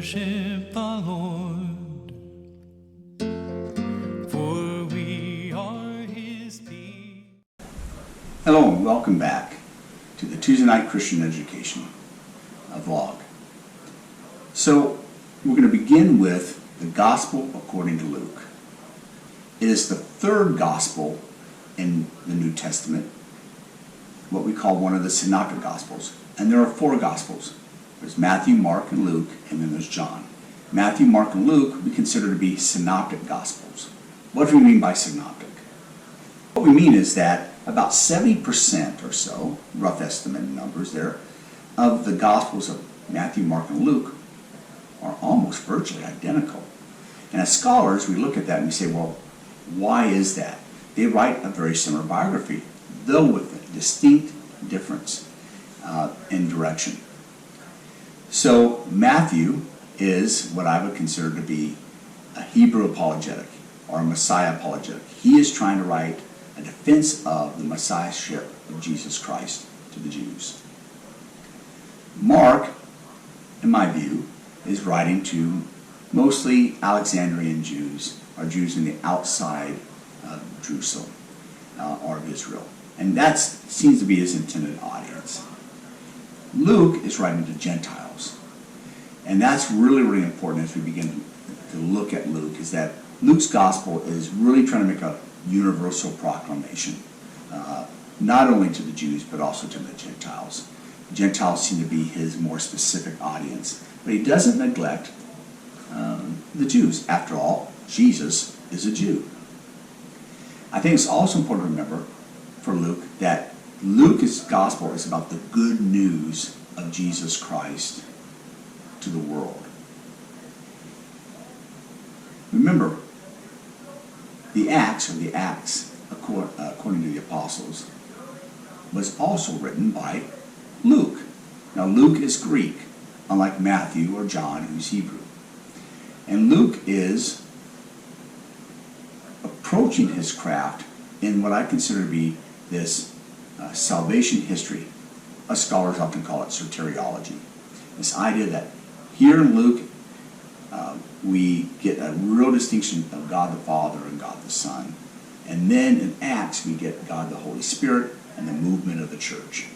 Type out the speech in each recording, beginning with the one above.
worship the Lord, for we are His people. Hello and welcome back to the Tuesday Night Christian Education vlog. So we're going to begin with the Gospel according to Luke. It is the third Gospel in the New Testament, what we call one of the Synoptic Gospels. And there are four Gospels. There's Matthew, Mark, and Luke, and then there's John. Matthew, Mark, and Luke we consider to be Synoptic Gospels. What do we mean by synoptic? What we mean is that about 70% or so, rough estimate numbers there, of the Gospels of Matthew, Mark, and Luke are almost virtually identical. And as scholars, we look at that and we say, well, why is that? They write a very similar biography, though with a distinct difference in direction. So Matthew is what I would consider to be a Hebrew apologetic or a Messiah apologetic. He is trying to write a defense of the Messiahship of Jesus Christ to the Jews. Mark, in my view, is writing to mostly Alexandrian Jews, or Jews in the outside of Jerusalem or of Israel. And that seems to be his intended audience. Luke is writing to Gentiles. And that's really, really important as we begin to look at Luke, is that Luke's gospel is really trying to make a universal proclamation, not only to the Jews, but also to the Gentiles. The Gentiles seem to be his more specific audience. But he doesn't neglect the Jews. After all, Jesus is a Jew. I think it's also important to remember for Luke that Luke's gospel is about the good news of Jesus Christ to the world. Remember, the Acts according to the apostles, was also written by Luke. Now Luke is Greek, unlike Matthew or John, who's Hebrew. And Luke is approaching his craft in what I consider to be this salvation history. Us scholars often call it soteriology. This idea that here in Luke, we get a real distinction of God the Father and God the Son. And then in Acts, we get God the Holy Spirit and the movement of the church.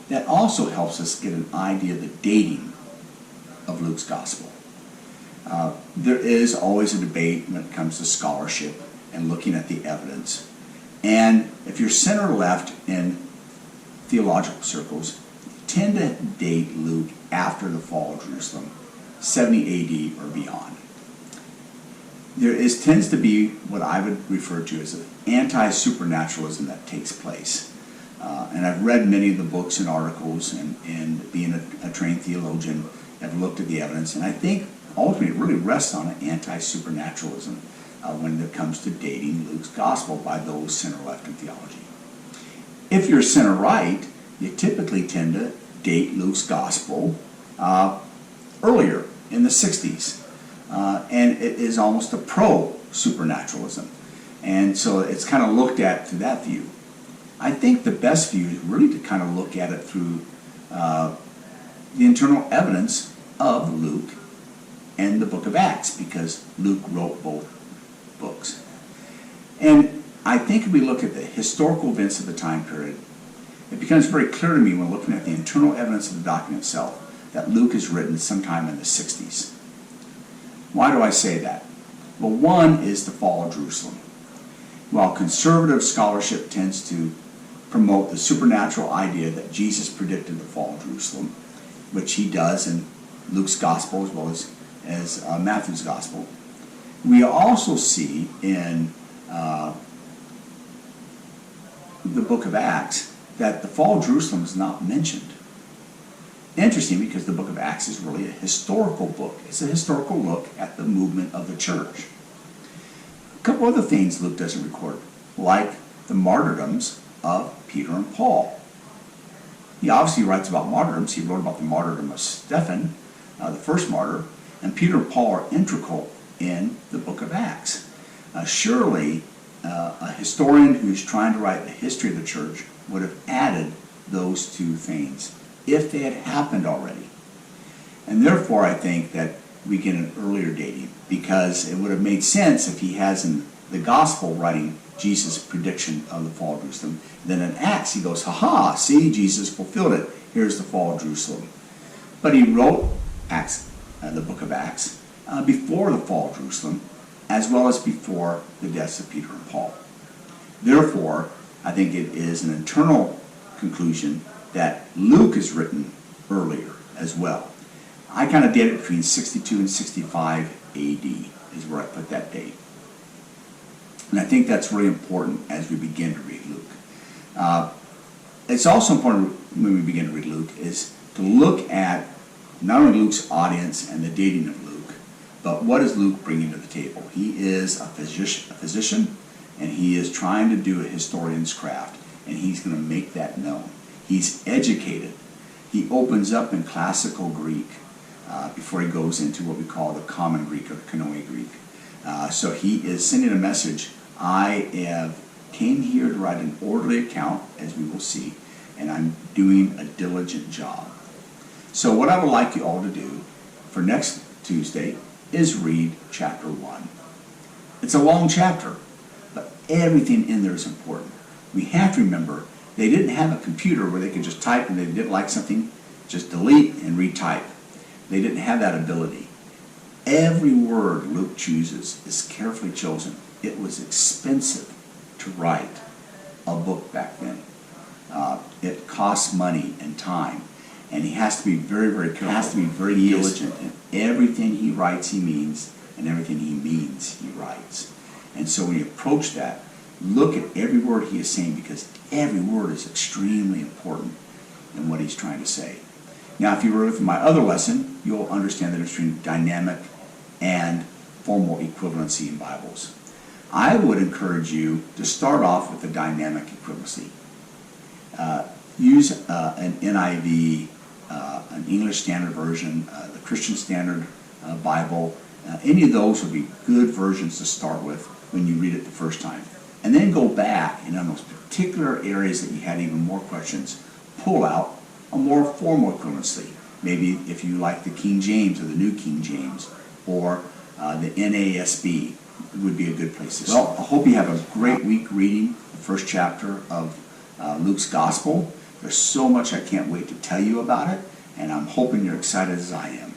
That also helps us get an idea of the dating of Luke's gospel. There is always a debate when it comes to scholarship and looking at the evidence. And if you're center-left in theological circles, you tend to date Luke after the fall of Jerusalem, 70 AD or beyond. There tends to be what I would refer to as an anti-supernaturalism that takes place. And I've read many of the books and articles, and being a trained theologian, I've looked at the evidence, and I think ultimately it really rests on an anti-supernaturalism when it comes to dating Luke's gospel by those center-left in theology. If you're center-right, you typically tend to date Luke's gospel earlier, in the 60s. And it is almost a pro-supernaturalism. And so it's kind of looked at through that view. I think the best view is really to kind of look at it through the internal evidence of Luke and the book of Acts, because Luke wrote both books. And I think if we look at the historical events of the time period, it becomes very clear to me when looking at the internal evidence of the document itself that Luke is written sometime in the 60s. Why do I say that? Well, one is the fall of Jerusalem. While conservative scholarship tends to promote the supernatural idea that Jesus predicted the fall of Jerusalem, which he does in Luke's gospel as well as Matthew's gospel, we also see in the book of Acts that the fall of Jerusalem is not mentioned. Interesting, because the book of Acts is really a historical book. It's a historical look at the movement of the church. A couple other things Luke doesn't record, like the martyrdoms of Peter and Paul. He obviously writes about martyrdoms. He wrote about the martyrdom of Stephen, the first martyr, and Peter and Paul are integral in the book of Acts. Surely a historian who's trying to write the history of the church would have added those two things if they had happened already. And therefore, I think that we get an earlier dating, because it would have made sense if he has in the gospel writing Jesus' prediction of the fall of Jerusalem. Then in Acts, he goes, ha, see, Jesus fulfilled it. Here's the fall of Jerusalem. But he wrote Acts, the book of Acts, before the fall of Jerusalem, as well as before the deaths of Peter and Paul. Therefore, I think it is an internal conclusion that Luke is written earlier as well. I kind of date it between 62 and 65 AD is where I put that date. And I think that's really important as we begin to read Luke. It's also important when we begin to read Luke is to look at not only Luke's audience and the dating of Luke, but what is Luke bringing to the table? He is a physician, and he is trying to do a historian's craft, and he's going to make that known. He's educated. He opens up in classical Greek before he goes into what we call the common Greek or the Koine Greek. So he is sending a message. I came here to write an orderly account, as we will see, and I'm doing a diligent job. So what I would like you all to do for next Tuesday is read chapter 1. It's a long chapter, but everything in there is important. We have to remember they didn't have a computer where they could just type, and they didn't like something, just delete and retype. They didn't have that ability. Every word Luke chooses is carefully chosen. It was expensive to write a book back then. It costs money and time, and he has to be very, very careful. He has to be very diligent in everything he writes he means, and everything he means he writes. And so when you approach that, look at every word he is saying, because every word is extremely important in what he's trying to say. Now, if you were with my other lesson, you'll understand the difference between dynamic and formal equivalency in Bibles. I would encourage you to start off with the dynamic equivalency. Use an NIV, an English Standard Version, the Christian Standard Bible. Any of those would be good versions to start with when you read it the first time. And then go back, and on those particular areas that you had even more questions, pull out a more formal equivalency. Maybe if you like the King James or the New King James, or the NASB, would be a good place to start. Well, I hope you have a great week reading the first chapter of Luke's Gospel. There's so much I can't wait to tell you about it, and I'm hoping you're excited as I am.